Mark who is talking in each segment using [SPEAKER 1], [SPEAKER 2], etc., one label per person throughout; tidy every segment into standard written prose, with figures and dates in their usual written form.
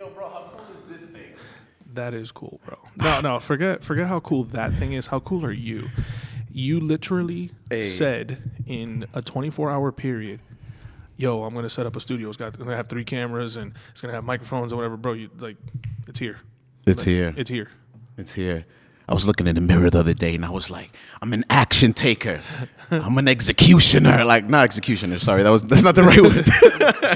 [SPEAKER 1] Yo, bro, how cool is this thing?
[SPEAKER 2] That is cool, bro. No, forget how cool that thing is. How cool are you? You literally said in a 24-hour period, yo, I'm gonna set up a studio. I'm gonna have 3 cameras and it's gonna have microphones or whatever, bro. It's here.
[SPEAKER 1] It's here.
[SPEAKER 2] It's here.
[SPEAKER 1] It's here. I was looking in the mirror the other day and I was like, I'm an action taker. I'm an executioner. Like, not executioner, sorry. That's not the right word.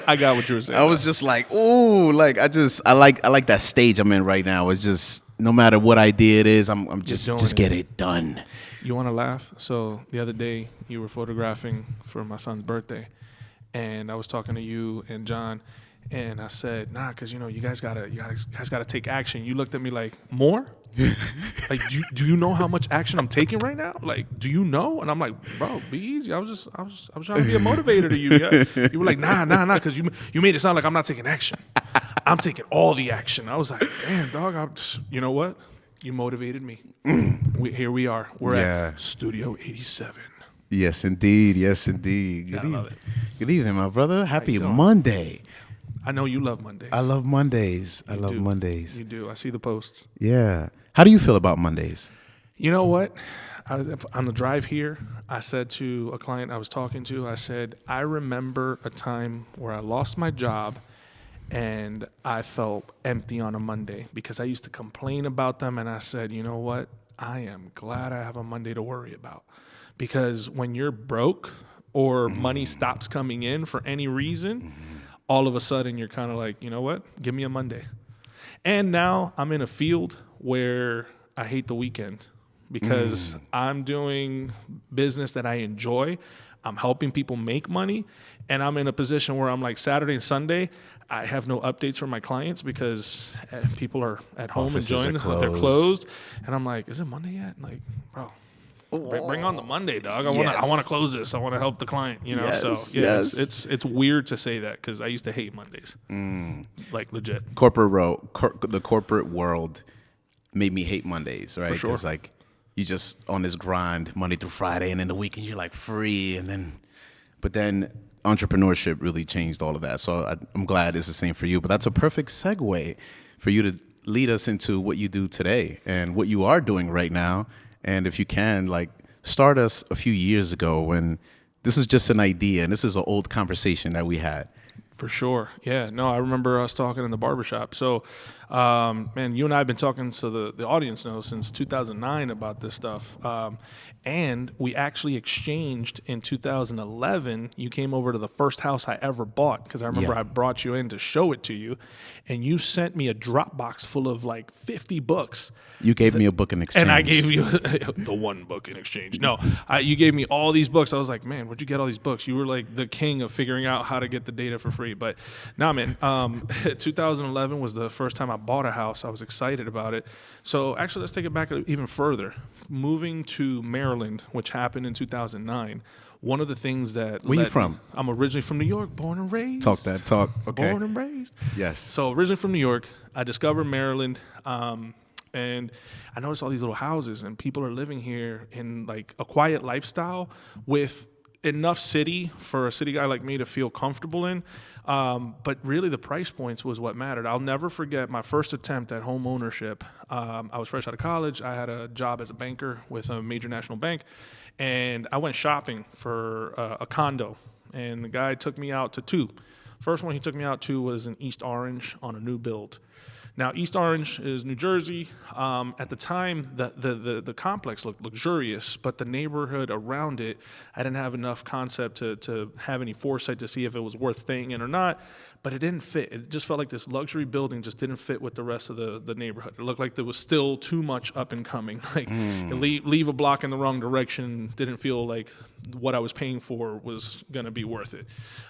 [SPEAKER 2] I got what you were saying.
[SPEAKER 1] I was just like, ooh, like I like that stage I'm in right now. It's just no matter what idea it is, I'm just get it done.
[SPEAKER 2] You want to laugh? So the other day you were photographing for my son's birthday, and I was talking to you and John, and I said, nah, because you guys gotta take action. You looked at me like, more? Like, do you know how much action I'm taking right now? Like, do you know? And I'm like, bro, be easy. I was trying to be a motivator to you. Yeah? You were like, nah, because you made it sound like I'm not taking action. I'm taking all the action. I was like, damn, dog. You know what? You motivated me. Here we are. We're at Studio 87.
[SPEAKER 1] Yes, indeed. Yes, indeed.
[SPEAKER 2] I love it.
[SPEAKER 1] Good evening, my brother. Happy Monday.
[SPEAKER 2] I know you love Mondays.
[SPEAKER 1] I love Mondays.
[SPEAKER 2] You do. I see the posts.
[SPEAKER 1] Yeah. How do you feel about Mondays?
[SPEAKER 2] You know what? On the drive here, I said to a client I was talking to, I said, I remember a time where I lost my job and I felt empty on a Monday because I used to complain about them. And I said, you know what? I am glad I have a Monday to worry about. Because when you're broke or money stops coming in for any reason, all of a sudden you're kind of like, you know what? Give me a Monday. And now I'm in a field where I hate the weekend because I'm doing business that I enjoy. I'm helping people make money. And I'm in a position where I'm like Saturday and Sunday, I have no updates from my clients because people are at home enjoying this. They're closed. And I'm like, is it Monday yet? Like, bro. Bring on the Monday, dog. I want to close this. I want to help the client. It's weird to say that because I used to hate Mondays, like legit.
[SPEAKER 1] The corporate world made me hate Mondays, right?
[SPEAKER 2] For sure.
[SPEAKER 1] Because like you just on this grind Monday through Friday, and then the weekend you're like free, but then entrepreneurship really changed all of that. So I'm glad it's the same for you. But that's a perfect segue for you to lead us into what you do today and what you are doing right now. And if you can, like, start us a few years ago when this is just an idea and this is an old conversation that we had.
[SPEAKER 2] For sure. Yeah. No, I remember us talking in the barbershop. So, man, you and I have been talking, so the audience knows, since 2009 about this stuff. And we actually exchanged in 2011. You came over to the first house I ever bought because I remember I brought you in to show it to you. And you sent me a Dropbox full of like 50 books.
[SPEAKER 1] You gave me a book in exchange.
[SPEAKER 2] And I gave you the one book in exchange. No, you gave me all these books. I was like, man, where'd you get all these books? You were like the king of figuring out how to get the data for free. But nah, man, 2011 was the first time I bought a house. I was excited about it. So actually, let's take it back even further. Moving to Maryland, which happened in 2009, one of the things that...
[SPEAKER 1] Where you from?
[SPEAKER 2] I'm originally from New York, born and raised.
[SPEAKER 1] Talk that talk. Okay.
[SPEAKER 2] Born and raised.
[SPEAKER 1] Yes.
[SPEAKER 2] So originally from New York, I discovered Maryland, and I noticed all these little houses, and people are living here in like a quiet lifestyle with enough city for a city guy like me to feel comfortable in. But really the price points was what mattered. I'll never forget my first attempt at home ownership. I was fresh out of college. I had a job as a banker with a major national bank, and I went shopping for a condo, and the guy took me out to 2. First one he took me out to was in East Orange on a new build. Now, East Orange is New Jersey. At the time, the complex looked luxurious, but the neighborhood around it, I didn't have enough concept to have any foresight to see if it was worth staying in or not, but it didn't fit. It just felt like this luxury building just didn't fit with the rest of the neighborhood. It looked like there was still too much up and coming. Like, leave a block in the wrong direction, didn't feel like what I was paying for was going to be worth it.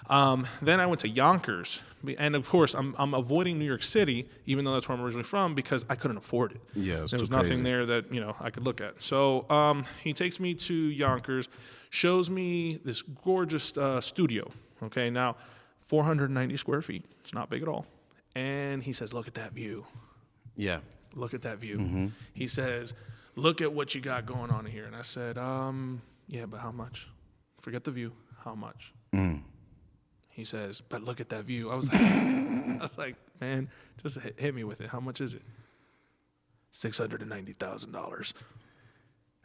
[SPEAKER 2] Then I went to Yonkers. And of course, I'm avoiding New York City, even though that's where I'm originally from, because I couldn't afford it.
[SPEAKER 1] Yeah,
[SPEAKER 2] there was nothing there that I could look at. So he takes me to Yonkers, shows me this gorgeous studio. Okay, now 490 square feet. It's not big at all. And he says, "Look at that view."
[SPEAKER 1] Yeah.
[SPEAKER 2] Look at that view. He says, "Look at what you got going on here." And I said, "Yeah, but how much? Forget the view. How much?" He says, but look at that view. I was like, man, just hit me with it. How much is it? $690,000.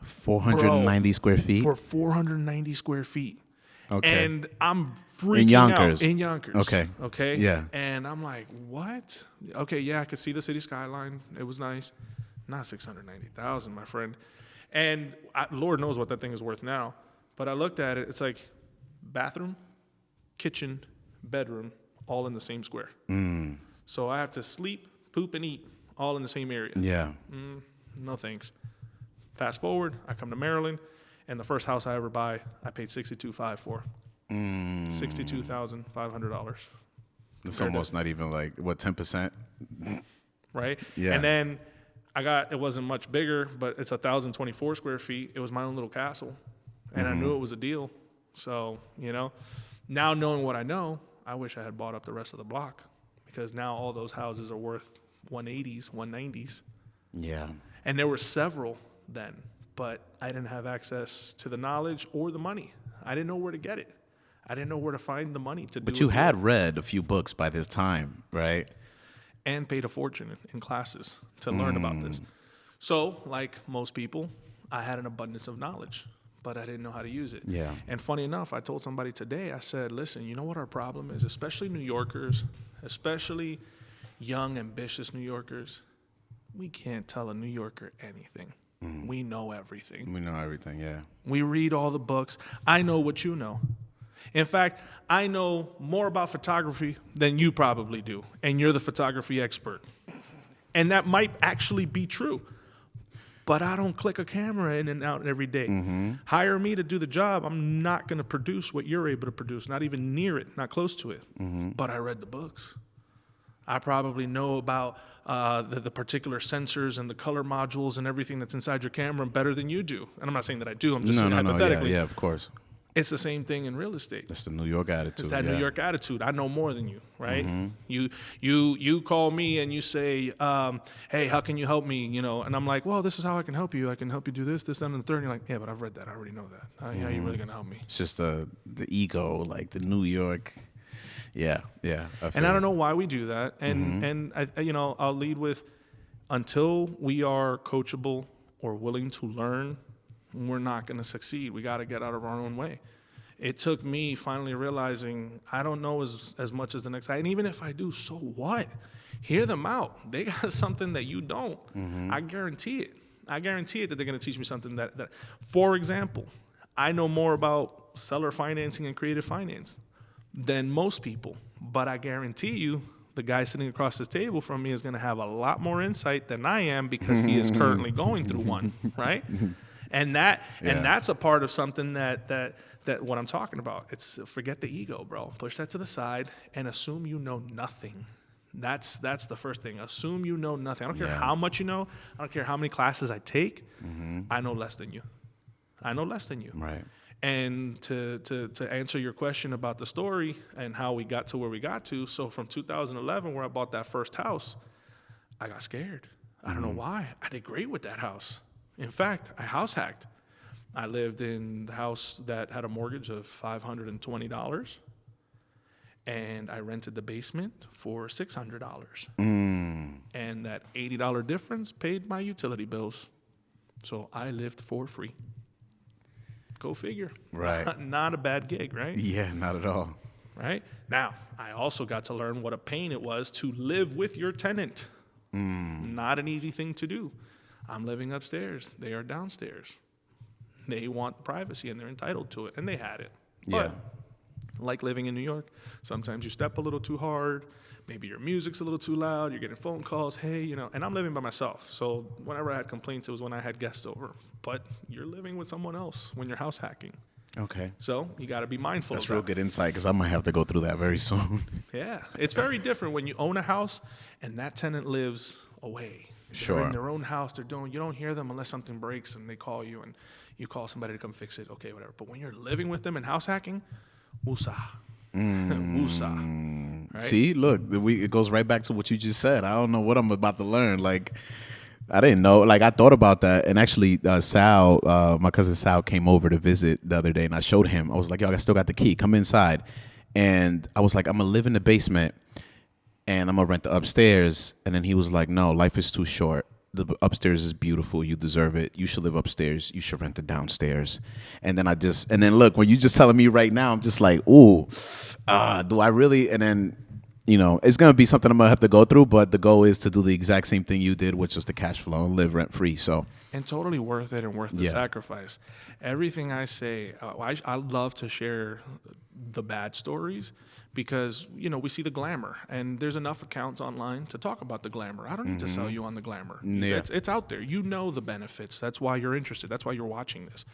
[SPEAKER 1] 490 square feet?
[SPEAKER 2] For 490 square feet.
[SPEAKER 1] Okay.
[SPEAKER 2] And I'm freaking
[SPEAKER 1] In Yonkers?
[SPEAKER 2] out. In Yonkers.
[SPEAKER 1] Okay.
[SPEAKER 2] Okay?
[SPEAKER 1] Yeah.
[SPEAKER 2] And I'm like, what? Okay, yeah, I could see the city skyline. It was nice. Not 690,000, my friend. And Lord knows what that thing is worth now. But I looked at it. It's like bathroom, kitchen, bedroom, all in the same square. So I have to sleep, poop, and eat all in the same area.
[SPEAKER 1] Yeah.
[SPEAKER 2] No thanks. Fast forward, I come to Maryland, and the first house I ever buy, I paid $62,500 for. $62,500.
[SPEAKER 1] It's almost not even like, what, 10%?
[SPEAKER 2] Right?
[SPEAKER 1] Yeah.
[SPEAKER 2] And then it wasn't much bigger, but it's 1,024 square feet. It was my own little castle, and I knew it was a deal. So, now knowing what I know, I wish I had bought up the rest of the block, because now all those houses are worth 180s, 190s.
[SPEAKER 1] Yeah.
[SPEAKER 2] And there were several then, but I didn't have access to the knowledge or the money. I didn't know where to get it. I didn't know where to find the money to do it.
[SPEAKER 1] But you had read a few books by this time, right?
[SPEAKER 2] And paid a fortune in classes to learn about this. So, like most people, I had an abundance of knowledge, but I didn't know how to use it.
[SPEAKER 1] Yeah.
[SPEAKER 2] And funny enough, I told somebody today, I said, listen, you know what our problem is, especially New Yorkers, especially young, ambitious New Yorkers? We can't tell a New Yorker anything. We know everything.
[SPEAKER 1] We know everything, yeah.
[SPEAKER 2] We read all the books. I know what you know. In fact, I know more about photography than you probably do, and you're the photography expert. And that might actually be true. But I don't click a camera in and out every day. Hire me to do the job. I'm not going to produce what you're able to produce, not even near it, not close to it. But I read the books. I probably know about the particular sensors and the color modules and everything that's inside your camera better than you do. And I'm not saying that I do. I'm just saying hypothetically.
[SPEAKER 1] Yeah, of course.
[SPEAKER 2] It's the same thing in real estate.
[SPEAKER 1] That's the New York attitude.
[SPEAKER 2] It's that New York attitude. I know more than you, right? You call me and you say, hey, how can you help me? And I'm like, well, this is how I can help you. I can help you do this, that, and the third. And you're like, yeah, but I've read that. I already know that. How are you really going to help me?
[SPEAKER 1] It's just the ego, like the New York. Yeah.
[SPEAKER 2] And I don't know why we do that. And I'll lead with, until we are coachable or willing to learn, we're not going to succeed. We got to get out of our own way. It took me finally realizing I don't know as much as the next guy. And even if I do, so what? Hear them out. They got something that you don't. I guarantee it. I guarantee it that they're going to teach me something that, for example, I know more about seller financing and creative finance than most people. But I guarantee you, the guy sitting across this table from me is going to have a lot more insight than I am, because he is currently going through one, right? And that's a part of something that what I'm talking about. It's forget the ego, bro. Push that to the side and assume you know nothing. That's the first thing. Assume you know nothing. I don't care how much you know. I don't care how many classes I take. I know less than you.
[SPEAKER 1] Right.
[SPEAKER 2] And to answer your question about the story and how we got to where we got to, so from 2011, where I bought that first house, I got scared. I don't know why. I did great with that house. In fact, I house hacked. I lived in the house that had a mortgage of $520, and I rented the basement for $600. And that $80 difference paid my utility bills. So I lived for free. Go figure.
[SPEAKER 1] Right.
[SPEAKER 2] Not a bad gig, right?
[SPEAKER 1] Yeah, not at all.
[SPEAKER 2] Right? Now, I also got to learn what a pain it was to live with your tenant. Not an easy thing to do. I'm living upstairs. They are downstairs. They want privacy, and they're entitled to it, and they had it.
[SPEAKER 1] Yeah.
[SPEAKER 2] But like living in New York, sometimes you step a little too hard. Maybe your music's a little too loud. You're getting phone calls. Hey, and I'm living by myself. So whenever I had complaints, it was when I had guests over. But you're living with someone else when you're house hacking.
[SPEAKER 1] Okay.
[SPEAKER 2] So you got to be mindful
[SPEAKER 1] That's
[SPEAKER 2] of that.
[SPEAKER 1] real good insight, because I might have to go through that very soon.
[SPEAKER 2] Yeah. It's very different when you own a house and that tenant lives away.
[SPEAKER 1] Sure.
[SPEAKER 2] They're in their own house. You don't hear them unless something breaks and they call you and you call somebody to come fix it. Okay, whatever. But when you're living with them and house hacking, woosah. Woosah. Right?
[SPEAKER 1] See, look, it goes right back to what you just said. I don't know what I'm about to learn. Like, I didn't know. Like, I thought about that. And actually, Sal, my cousin Sal, came over to visit the other day, and I showed him. I was like, yo, I still got the key. Come inside. And I was like, I'm gonna live in the basement and I'm gonna rent the upstairs. And then he was like, no, life is too short. The upstairs is beautiful. You deserve it. You should live upstairs. You should rent the downstairs. And then look, when you just telling me right now, I'm just like, ooh, do I really? And then, it's gonna be something I'm gonna have to go through. But the goal is to do the exact same thing you did, which is the cash flow and live rent free. So,
[SPEAKER 2] and totally worth it and worth the
[SPEAKER 1] Yeah.
[SPEAKER 2] sacrifice. Everything I say, I love to share the bad stories because we see the glamour, and there's enough accounts online to talk about the glamour. I don't need to sell you on the glamour.
[SPEAKER 1] Yeah.
[SPEAKER 2] It's out there. You know the benefits. That's why you're interested. That's why you're watching this.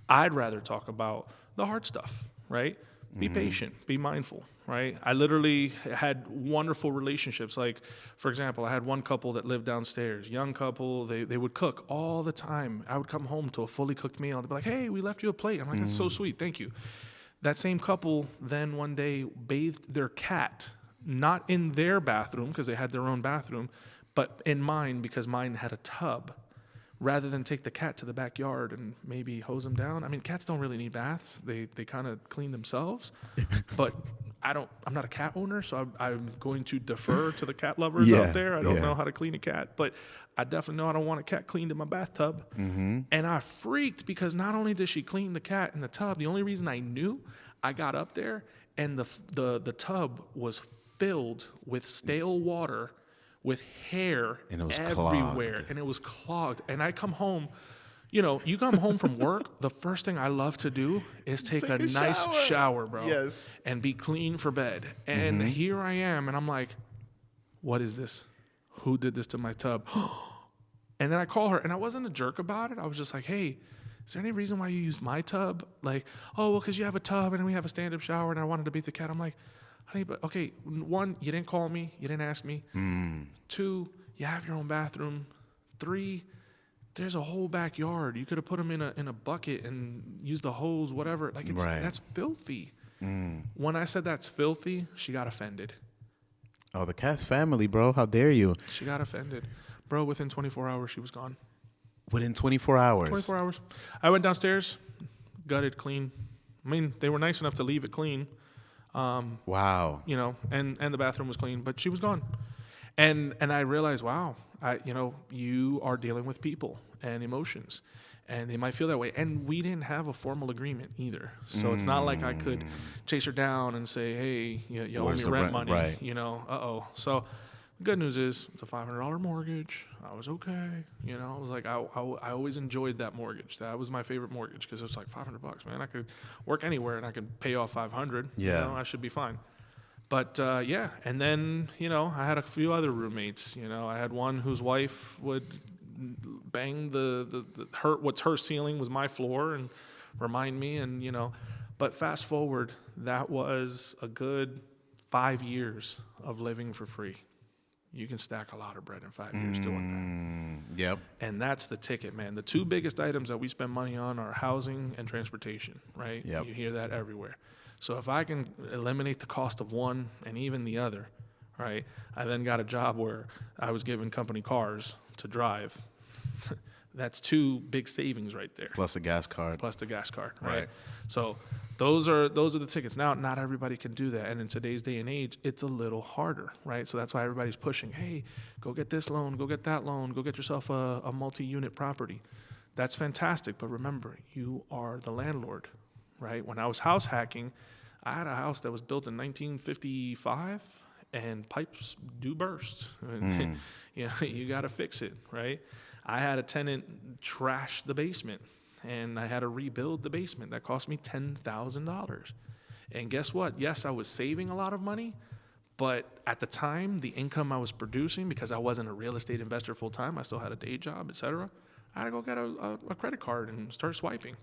[SPEAKER 2] I'd rather talk about the hard stuff, right? Be patient, be mindful, right? I literally had wonderful relationships. Like, for example, I had one couple that lived downstairs, young couple, they would cook all the time. I would come home to a fully cooked meal. They'd be like, hey, we left you a plate. I'm like, that's so sweet, thank you. That same couple then one day bathed their cat, not in their bathroom because they had their own bathroom, but in mine because mine had a tub. Rather than take the cat to the backyard and maybe hose them down. I mean, cats don't really need baths. They kind of clean themselves. But I'm not a cat owner, so I'm going to defer to the cat lovers
[SPEAKER 1] Yeah,
[SPEAKER 2] out there. I don't
[SPEAKER 1] yeah.
[SPEAKER 2] know how to clean a cat, but I definitely know I don't want a cat cleaned in my bathtub. And I freaked because not only did she clean the cat in the tub, the only reason I knew, I got up there and the tub was filled with stale water with hair
[SPEAKER 1] And it was
[SPEAKER 2] everywhere,
[SPEAKER 1] clogged.
[SPEAKER 2] and it was clogged. And I come home, you come home from work, the first thing I love to do is take a nice shower, bro.
[SPEAKER 1] Yes.
[SPEAKER 2] And be clean for bed. And here I am, and I'm like, what is this? Who did this to my tub? And then I call her, and I wasn't a jerk about it. I was just like, hey, is there any reason why you used my tub? Like, oh, well, because you have a tub, and then we have a stand-up shower, and I wanted to beat the cat. I'm like, honey, but okay, one, you didn't call me. You didn't ask me. 2, you have your own bathroom. 3, there's a whole backyard. You could have put them in a bucket and used the hose, whatever. Like,
[SPEAKER 1] Right.
[SPEAKER 2] that's filthy. When I said that's filthy, she got offended.
[SPEAKER 1] Oh, the cat's family, bro. How dare you?
[SPEAKER 2] She got offended. Bro, within 24 hours, she was gone.
[SPEAKER 1] Within 24 hours.
[SPEAKER 2] 24 hours. I went downstairs, gutted, clean. I mean, they were nice enough to leave it clean.
[SPEAKER 1] Wow.
[SPEAKER 2] And the bathroom was clean, but she was gone. And I realized, wow, you are dealing with people and emotions, and they might feel that way. And we didn't have a formal agreement either. So it's not like I could chase her down and say, hey, you owe me
[SPEAKER 1] Where's the
[SPEAKER 2] rent
[SPEAKER 1] rent?
[SPEAKER 2] money,
[SPEAKER 1] Right.
[SPEAKER 2] So the good news is it's a $500 mortgage. I was okay. I was like, I always enjoyed that mortgage. That was my favorite mortgage because it was like $500, man. I could work anywhere and I could pay off $500.
[SPEAKER 1] Yeah.
[SPEAKER 2] I should be fine. But yeah, and then I had a few other roommates. I had one whose wife would bang what's her ceiling was my floor and remind me, and But fast forward, that was a good 5 years of living for free. You can stack a lot of bread in 5 years doing that.
[SPEAKER 1] Yep.
[SPEAKER 2] And that's the ticket, man. The 2 biggest items that we spend money on are housing and transportation, right?
[SPEAKER 1] Yep.
[SPEAKER 2] You hear that everywhere. So if I can eliminate the cost of one and even the other, right? I then got a job where I was given company cars to drive. That's 2 big savings right there.
[SPEAKER 1] Plus a gas card.
[SPEAKER 2] Plus the gas card, right?
[SPEAKER 1] Right.
[SPEAKER 2] So those are the tickets. Now, not everybody can do that, and in today's day and age, it's a little harder, right? So that's why everybody's pushing. Hey, go get this loan, go get that loan, go get yourself a multi-unit property. That's fantastic, but remember, you are the landlord, right? When I was house hacking, I had a house that was built in 1955, and pipes do burst. You got to fix it, right? I had a tenant trash the basement, and I had to rebuild the basement. That cost me $10,000. And guess what? Yes, I was saving a lot of money, but at the time, the income I was producing, because I wasn't a real estate investor full time, I still had a day job, et cetera, I had to go get a credit card and start swiping.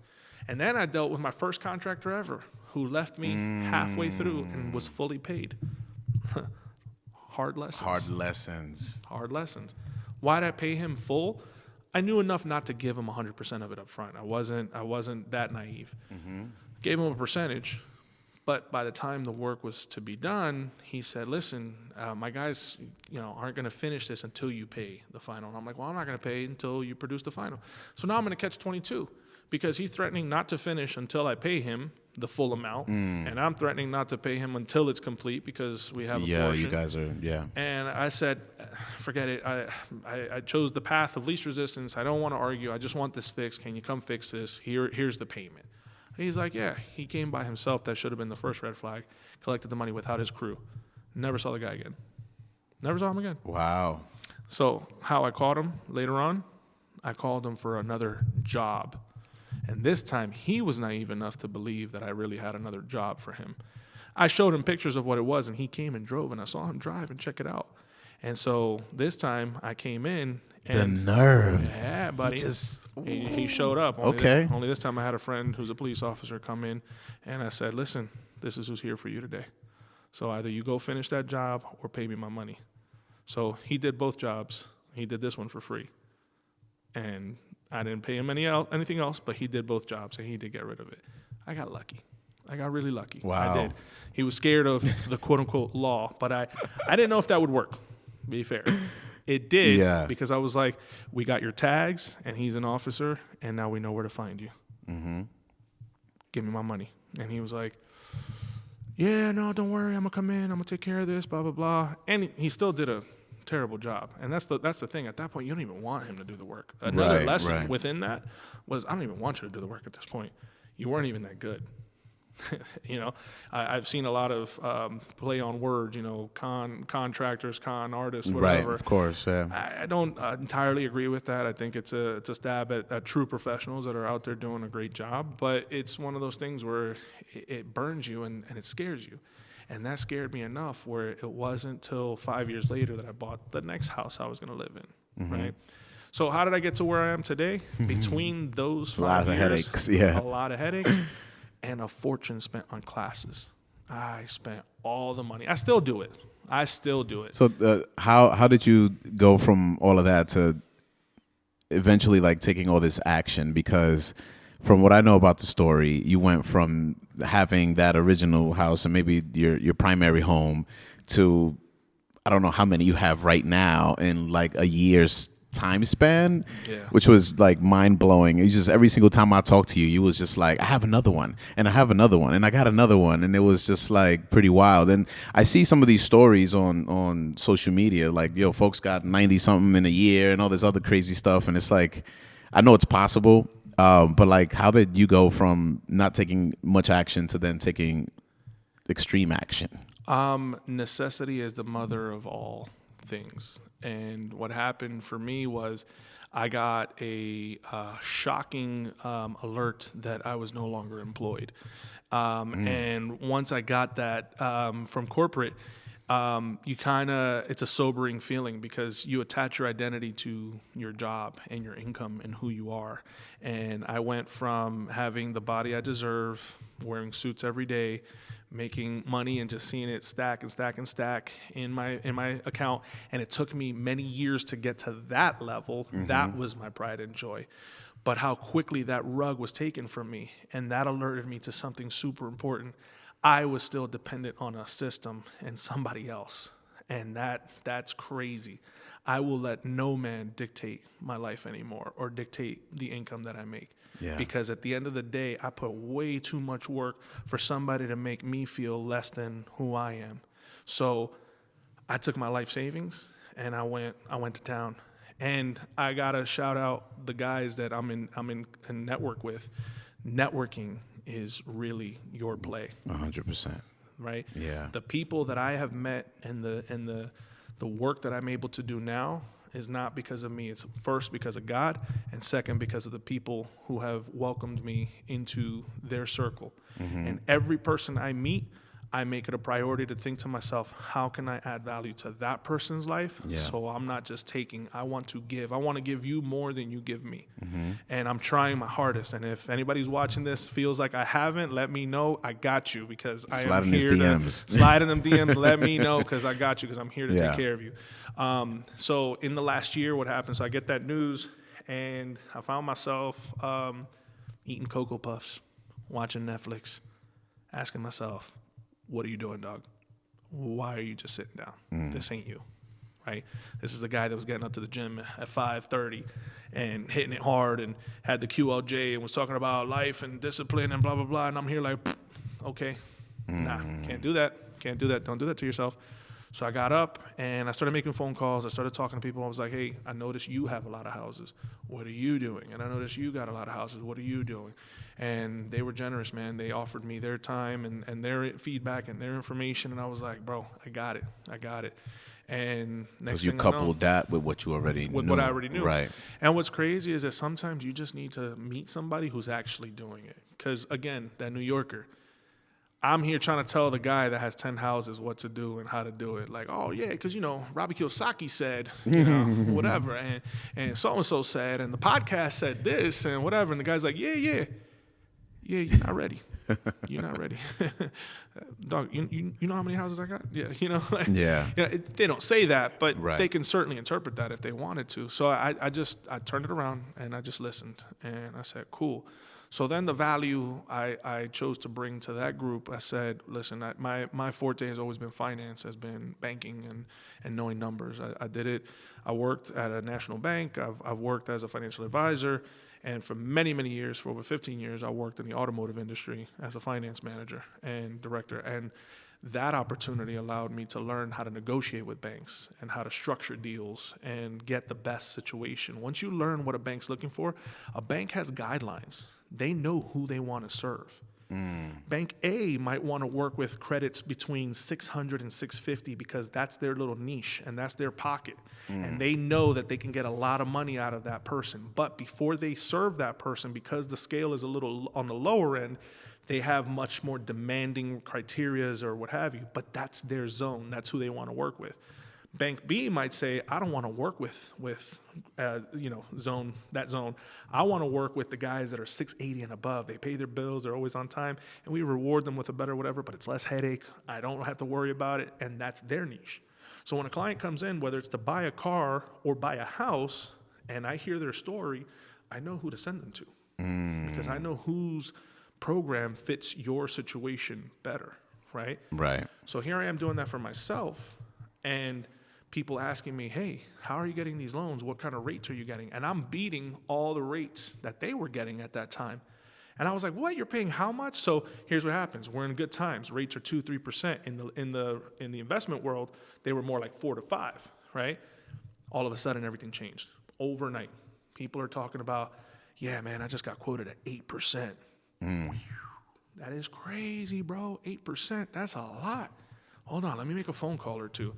[SPEAKER 2] And then I dealt with my first contractor ever, who left me halfway through and was fully paid. Hard lessons. Hard lessons. Why'd I pay him full? I knew enough not to give him 100% of it up front. I wasn't that naive. Gave him a percentage, but by the time the work was to be done, he said, "Listen, my guys, aren't going to finish this until you pay the final." And I'm like, "Well, I'm not going to pay until you produce the final." So now I'm going to catch 22 because he's threatening not to finish until I pay him the full amount, and I'm threatening not to pay him until it's complete because we have a
[SPEAKER 1] Yeah,
[SPEAKER 2] portion.
[SPEAKER 1] you guys are, yeah.
[SPEAKER 2] And I said, forget it. I chose the path of least resistance. I don't want to argue. I just want this fixed. Can you come fix this? Here's the payment. He's like, yeah. He came by himself. That should have been the first red flag. Collected the money without his crew. Never saw the guy again. Never saw him again.
[SPEAKER 1] Wow.
[SPEAKER 2] So how I caught him later on, I called him for another job. And this time, he was naive enough to believe that I really had another job for him. I showed him pictures of what it was, and he came and drove, and I saw him drive and check it out. And so this time, I came in. And
[SPEAKER 1] the nerve.
[SPEAKER 2] Yeah, buddy. He showed up. Only this time I had a friend who's a police officer come in, and I said, listen, this is who's here for you today. So either you go finish that job or pay me my money. So he did both jobs. He did this one for free. And I didn't pay him anything else, but he did both jobs, and he did get rid of it. I got lucky. I got really lucky.
[SPEAKER 1] Wow.
[SPEAKER 2] I did. He was scared of the quote-unquote law, but I didn't know if that would work, be fair. It did because I was like, we got your tags, and he's an officer, and now we know where to find you. Mm-hmm. Give me my money. And he was like, yeah, no, don't worry. I'm going to come in. I'm going to take care of this, blah, blah, blah. And he still did a terrible job. And that's the thing. At that point, you don't even want him to do the work. Another lesson within that was I don't even want you to do the work at this point. You weren't even that good. I've seen a lot of play on words, contractors, con artists, whatever.
[SPEAKER 1] Right, of course, yeah.
[SPEAKER 2] I don't entirely agree with that. I think it's a stab at true professionals that are out there doing a great job. But it's one of those things where it burns you and it scares you. And that scared me enough where it wasn't till 5 years later that I bought the next house I was going to live in, right? So how did I get to where I am today? Between those 5 years,
[SPEAKER 1] a lot of headaches, yeah.
[SPEAKER 2] A lot of headaches, and a fortune spent on classes. I spent all the money. I still do it.
[SPEAKER 1] So how did you go from all of that to eventually like taking all this action? Because from what I know about the story, you went from having that original house and maybe your primary home to I don't know how many you have right now in like a year's time span, which was like mind blowing. It's just every single time I talked to you, you was just like, I have another one and I have another one and I got another one. And it was just like pretty wild. And I see some of these stories on social media, like, yo, folks got 90 something in a year and all this other crazy stuff. And it's like, I know it's possible. But like, how did you go from not taking much action to then taking extreme action?
[SPEAKER 2] Necessity is the mother of all things. And what happened for me was I got a shocking alert that I was no longer employed. And once I got that from corporate, it's a sobering feeling because you attach your identity to your job and your income and who you are. And I went from having the body I deserve, wearing suits every day, making money and just seeing it stack and stack and stack in my account. And it took me many years to get to that level. Mm-hmm. That was my pride and joy. But how quickly that rug was taken from me, and that alerted me to something super important. I was still dependent on a system and somebody else. And that's crazy. I will let no man dictate my life anymore or dictate the income that I make. Yeah. Because at the end of the day, I put way too much work for somebody to make me feel less than who I am. So I took my life savings and I went to town. And I gotta shout out the guys that I'm in a network with. Networking is really your play.
[SPEAKER 1] 100%.
[SPEAKER 2] Right?
[SPEAKER 1] Yeah.
[SPEAKER 2] The people that I have met and the work that I'm able to do now is not because of me. It's first because of God, and second because of the people who have welcomed me into their circle. Mm-hmm. And every person I meet, I make it a priority to think to myself, how can I add value to that person's life? Yeah. So I'm not just taking, I want to give. I want to give you more than you give me. Mm-hmm. And I'm trying my hardest. And if anybody's watching this feels like I haven't, let me know. I got you because I am here to slide in them DMs. Let me know because I got you because I'm here to take care of you. So in the last year, what happened? So I get that news and I found myself eating Cocoa Puffs, watching Netflix, asking myself, what are you doing, dog? Why are you just sitting down? This ain't you, right? This is the guy that was getting up to the gym at 5:30 and hitting it hard and had the QLJ and was talking about life and discipline and blah, blah, blah. And I'm here like, okay, nah, can't do that. Can't do that. Don't do that to yourself. So I got up and I started making phone calls. I started talking to people. I was like, hey, I noticed you have a lot of houses. What are you doing? And I noticed you got a lot of houses. What are you doing? And they were generous, man. They offered me their time and their feedback and their information. And I was like, bro, I got it. I got it. And next
[SPEAKER 1] you
[SPEAKER 2] thing I know,
[SPEAKER 1] coupled that with what you already knew.
[SPEAKER 2] with what I already knew.
[SPEAKER 1] Right.
[SPEAKER 2] And what's crazy is that sometimes you just need to meet somebody who's actually doing it. Because, again, that New Yorker, I'm here trying to tell the guy that has 10 houses what to do and how to do it. Like, oh, yeah, because, Robbie Kiyosaki said, whatever. And so-and-so said, and the podcast said this and whatever. And the guy's like, yeah, you're not ready. You're not ready. Dog, you know how many houses I got? Yeah, they don't say that, but they can certainly interpret that if they wanted to. So I turned it around and I just listened and I said, cool. So then the value I chose to bring to that group, I said, listen, my forte has always been finance, has been banking and knowing numbers. I did it. I worked at a national bank. I've worked as a financial advisor. And for many, many years, for over 15 years, I worked in the automotive industry as a finance manager and director. And that opportunity allowed me to learn how to negotiate with banks and how to structure deals and get the best situation. Once you learn what a bank's looking for, a bank has guidelines. They know who they want to serve. Bank A might want to work with credits between 600 and 650 because that's their little niche and that's their pocket. And they know that they can get a lot of money out of that person. But before they serve that person, because the scale is a little on the lower end, they have much more demanding criterias or what have you. But that's their zone. That's who they want to work with. Bank B might say, I don't want to work with zone. I want to work with the guys that are 680 and above. They pay their bills. They're always on time. And we reward them with a better whatever, but it's less headache. I don't have to worry about it. And that's their niche. So when a client comes in, whether it's to buy a car or buy a house, and I hear their story, I know who to send them to. Because I know whose program fits your situation better, right?
[SPEAKER 1] Right.
[SPEAKER 2] So here I am doing that for myself. And people asking me, hey, how are you getting these loans? What kind of rates are you getting? And I'm beating all the rates that they were getting at that time. And I was like, what? You're paying how much? So here's what happens. We're in good times. Rates are 2-3%. In the investment world, they were more like 4 to 5, right? All of a sudden, everything changed overnight. People are talking about, yeah, man, I just got quoted at 8%. That is crazy, bro. 8%. That's a lot. Hold on, let me make a phone call or two.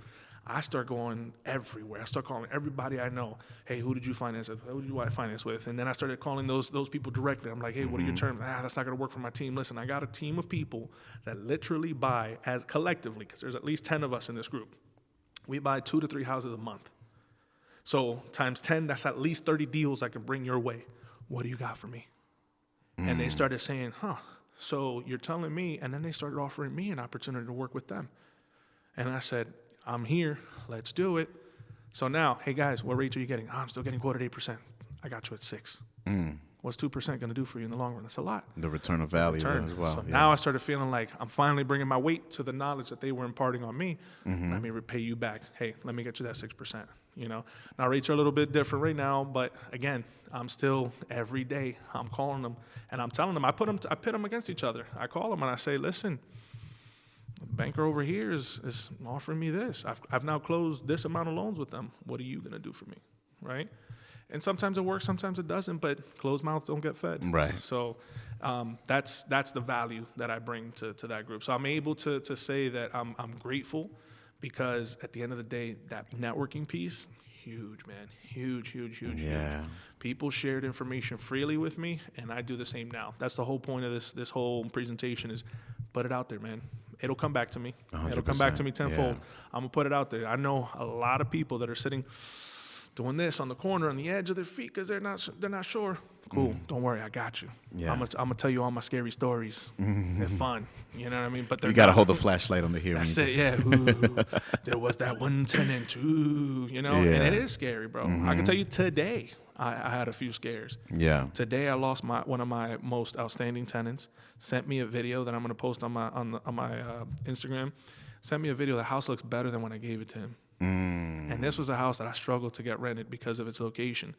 [SPEAKER 2] I start going everywhere. I start calling everybody I know. Hey, who did you finance with? Who did you finance with? And then I started calling those people directly. I'm like, hey, what are your terms? That's not going to work for my team. Listen, I got a team of people that literally buy as collectively, because there's at least 10 of us in this group. We buy 2 to 3 houses a month. So times 10, that's at least 30 deals I can bring your way. What do you got for me? And they started saying, so you're telling me, and then they started offering me an opportunity to work with them. And I said, I'm here. Let's do it. So now, hey, guys, what rates are you getting? I'm still getting quoted 8%. I got you at 6. What's 2% going to do for you in the long run? That's a lot.
[SPEAKER 1] The return of value as well.
[SPEAKER 2] So now I started feeling like I'm finally bringing my weight to the knowledge that they were imparting on me. Let me repay you back. Hey, let me get you that 6%. Now rates are a little bit different right now, but again, I'm still every day I'm calling them and I'm telling them I pit them against each other. I call them and I say, listen, the banker over here is offering me this. I've now closed this amount of loans with them. What are you going to do for me, right? And sometimes it works, sometimes it doesn't, but closed mouths don't get fed.
[SPEAKER 1] Right.
[SPEAKER 2] So that's the value that I bring to that group. So I'm able to say that I'm grateful because at the end of the day, that networking piece, huge, man. Huge.
[SPEAKER 1] Yeah.
[SPEAKER 2] People shared information freely with me, and I do the same now. That's the whole point of this whole presentation is put it out there, man. It'll come back to me.
[SPEAKER 1] 100%.
[SPEAKER 2] It'll come back to me tenfold.
[SPEAKER 1] Yeah.
[SPEAKER 2] I'm going to put it out there. I know a lot of people that are sitting doing this on the corner on the edge of their feet because they're not sure. Cool. Don't worry, I got you.
[SPEAKER 1] Yeah.
[SPEAKER 2] I'm gonna tell you all my scary stories. They're fun. You know what I mean? But
[SPEAKER 1] you got to hold the flashlight on the hearing.
[SPEAKER 2] That's it. Yeah. Ooh, there was that one tenant. Ooh, and it is scary, bro. I can tell you today, I had a few scares.
[SPEAKER 1] Yeah.
[SPEAKER 2] Today I lost one of my most outstanding tenants. Sent me a video that I'm gonna post on my Instagram. Sent me a video. The house looks better than when I gave it to him. And this was a house that I struggled to get rented because of its location.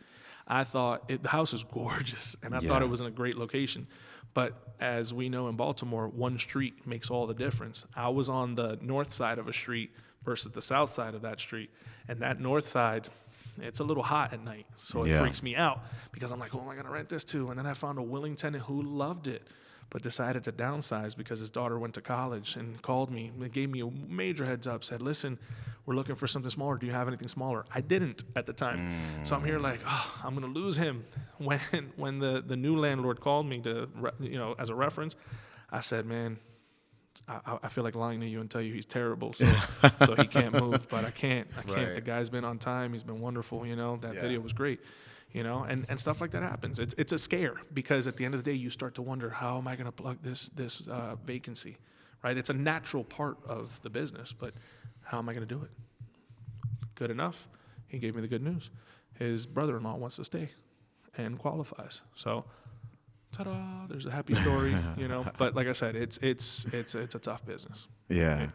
[SPEAKER 2] I thought the house is gorgeous, and I thought it was in a great location. But as we know in Baltimore, one street makes all the difference. I was on the north side of a street versus the south side of that street. And that north side, it's a little hot at night. So it freaks me out because I'm like, who am I going to rent this to? And then I found a willing tenant who loved it, but decided to downsize because his daughter went to college and called me and gave me a major heads up, said, listen, we're looking for something smaller. Do you have anything smaller? I didn't at the time. So I'm here like, oh, I'm going to lose him. When the new landlord called me to, as a reference, I said, man, I feel like lying to you and tell you he's terrible, so he can't move, but I can't. Right. The guy's been on time. He's been wonderful. That video was great. And stuff like that happens. It's a scare because at the end of the day, you start to wonder, how am I going to plug this vacancy, right? It's a natural part of the business, but how am I going to do it? Good enough. He gave me the good news. His brother-in-law wants to stay and qualifies. So, ta-da! There's a happy story, But like I said, it's a tough business.
[SPEAKER 1] Yeah.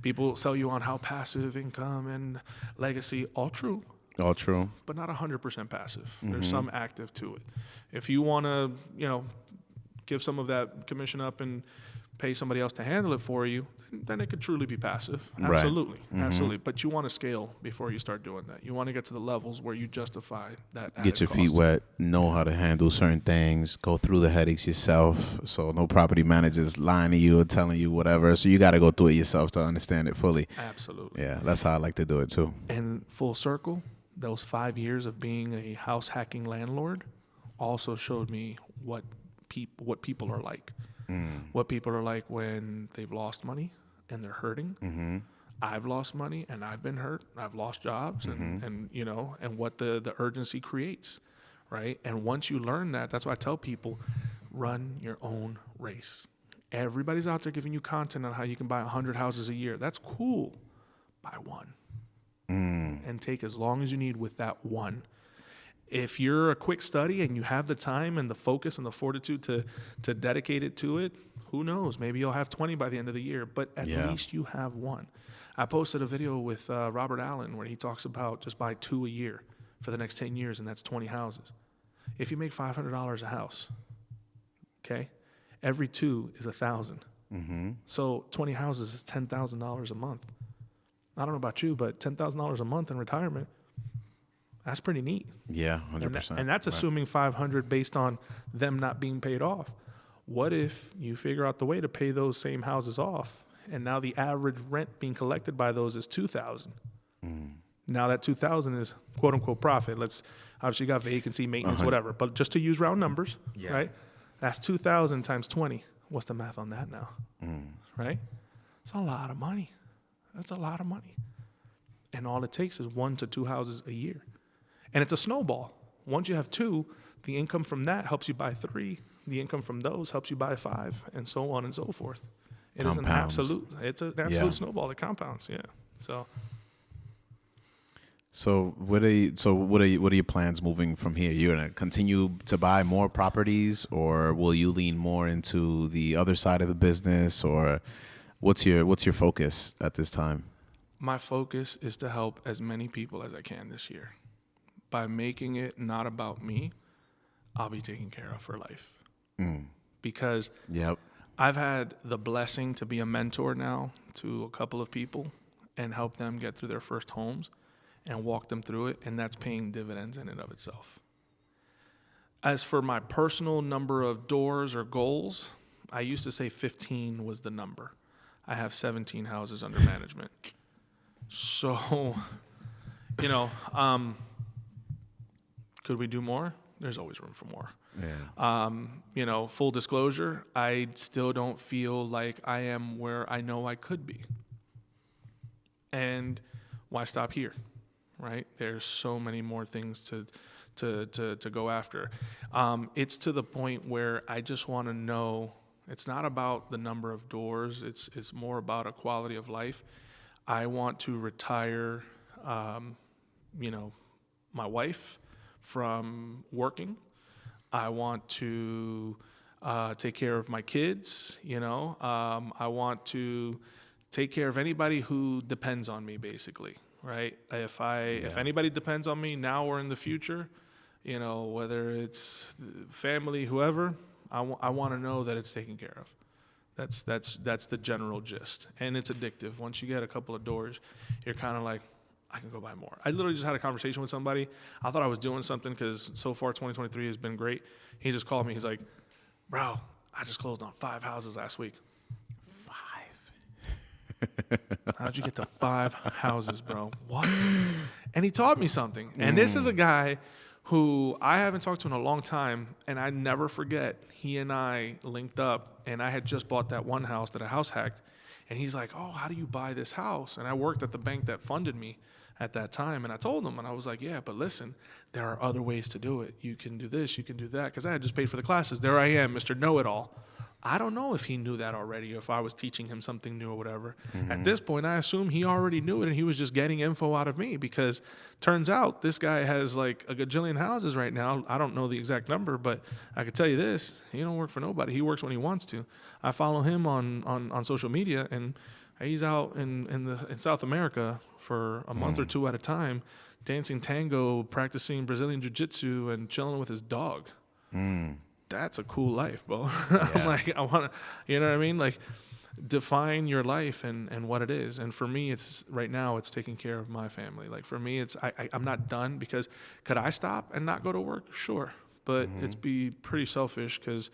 [SPEAKER 2] People sell you on how passive income and legacy, all true.
[SPEAKER 1] All true.
[SPEAKER 2] But not 100% passive. There's some active to it. If you want to, give some of that commission up and pay somebody else to handle it for you, then it could truly be passive. Absolutely. Right. Absolutely. But you want to scale before you start doing that. You want to get to the levels where you justify that.
[SPEAKER 1] Get your feet wet, know how to handle certain things, go through the headaches yourself. So no property managers lying to you or telling you whatever. So you got to go through it yourself to understand it fully.
[SPEAKER 2] Absolutely.
[SPEAKER 1] Yeah, that's how I like to do it too.
[SPEAKER 2] And full circle, those 5 years of being a house hacking landlord also showed me what people are like. What people are like when they've lost money and they're hurting. I've lost money and I've been hurt. I've lost jobs and what the urgency creates, right? And once you learn that, that's why I tell people, run your own race. Everybody's out there giving you content on how you can buy 100 houses a year. That's cool. Buy one. And take as long as you need with that one. If you're a quick study and you have the time and the focus and the fortitude to dedicate it to it, who knows? Maybe you'll have 20 by the end of the year, but at least you have one. I posted a video with Robert Allen where he talks about just buy 2 a year for the next 10 years, and that's 20 houses. If you make $500 a house, okay, every 2 is $1,000. So 20 houses is $10,000 a month. I don't know about you, but $10,000 a month in retirement, that's pretty neat.
[SPEAKER 1] Yeah, 100%.
[SPEAKER 2] And that's assuming 500 based on them not being paid off. What if you figure out the way to pay those same houses off, and now the average rent being collected by those is $2,000? Now that $2,000 is quote unquote profit. Let's obviously you got vacancy, maintenance, whatever, but just to use round numbers, right? That's 2,000 times 20. What's the math on that now? Right? It's a lot of money. That's a lot of money. And all it takes is 1 to 2 houses a year. And it's a snowball. Once you have 2, the income from that helps you buy 3. The income from those helps you buy 5, and so on and so forth. It is an absolute snowball that compounds. Yeah.
[SPEAKER 1] So what are your plans moving from here? You're gonna continue to buy more properties, or will you lean more into the other side of the business, or what's your focus at this time?
[SPEAKER 2] My focus is to help as many people as I can this year. By making it not about me, I'll be taken care of for life. Because I've had the blessing to be a mentor now to a couple of people and help them get through their first homes and walk them through it, and that's paying dividends in and of itself. As for my personal number of doors or goals, I used to say 15 was the number. I have 17 houses under management. So, could we do more? There's always room for more. Yeah. Full disclosure, I still don't feel like I am where I know I could be. And why stop here, right? There's so many more things to go after. It's to the point where I just want to know, it's not about the number of doors. It's more about a quality of life. I want to retire, my wife from working. I want to take care of my kids, I want to take care of anybody who depends on me, basically. right? If anybody depends on me now or in the future, whether it's family, whoever, I want to know that it's taken care of. That's the general gist, and it's addictive. Once you get a couple of doors, you're kind of like, I can go buy more. I literally just had a conversation with somebody. I thought I was doing something because so far 2023 has been great. He just called me. He's like, bro, I just closed on 5 houses last week.
[SPEAKER 1] 5.
[SPEAKER 2] How'd you get to 5 houses, bro? What? And he taught me something. And this is a guy who I haven't talked to in a long time, and I never forget. He and I linked up, and I had just bought that one house that a house hacked. And he's like, oh, how do you buy this house? And I worked at the bank that funded me at that time. And I told him, and I was like, yeah, but listen, there are other ways to do it. You can do this, you can do that. Because I had just paid for the classes. There I am, Mr. Know-It-All. I don't know if he knew that already, or if I was teaching him something new or whatever. At this point, I assume he already knew it, and he was just getting info out of me, because turns out this guy has like a gajillion houses right now. I don't know the exact number, but I can tell you this: he don't work for nobody. He works when he wants to. I follow him on social media, and he's out in South America for a month or two at a time, dancing tango, practicing Brazilian jiu-jitsu, and chilling with his dog. That's a cool life, bro. I'm like, I want to, you know what I mean? Like, define your life and what it is. And for me, it's right now, it's taking care of my family. Like, for me, it's, I'm not done, because could I stop and not go to work? Sure. But it's be pretty selfish, because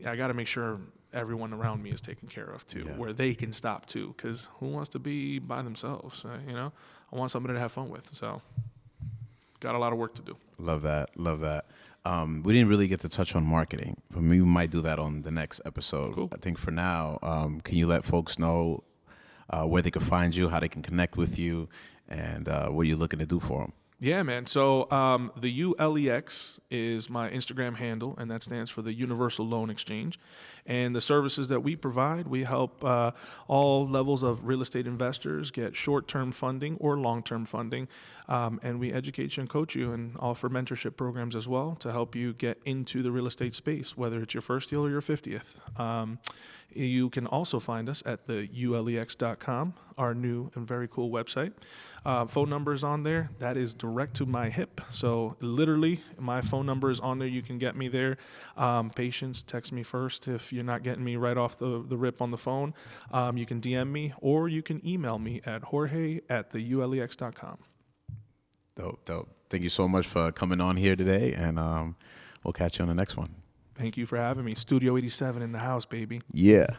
[SPEAKER 2] I got to make sure everyone around me is taken care of too, where they can stop too. Because who wants to be by themselves? I want somebody to have fun with. So got a lot of work to do.
[SPEAKER 1] Love that. We didn't really get to touch on marketing, but we might do that on the next episode.
[SPEAKER 2] Cool.
[SPEAKER 1] I think for now, can you let folks know where they can find you, how they can connect with you, and what you're looking to do for them?
[SPEAKER 2] Yeah, man. So the Ulex is my Instagram handle, and that stands for the Universal Loan Exchange. And the services that we provide, we help all levels of real estate investors get short-term funding or long-term funding. And we educate you and coach you, and offer mentorship programs as well to help you get into the real estate space, whether it's your first deal or your 50th. You can also find us at the ulex.com, our new and very cool website. Phone number is on there. That is direct to my hip. So literally, my phone number is on there. You can get me there. Patience, text me first if you're not getting me right off the rip on the phone. You can DM me, or you can email me at jorge@theulex.com.
[SPEAKER 1] Dope. Thank you so much for coming on here today, and we'll catch you on the next one.
[SPEAKER 2] Thank you for having me. Studio 87 in the house, baby.
[SPEAKER 1] Yeah.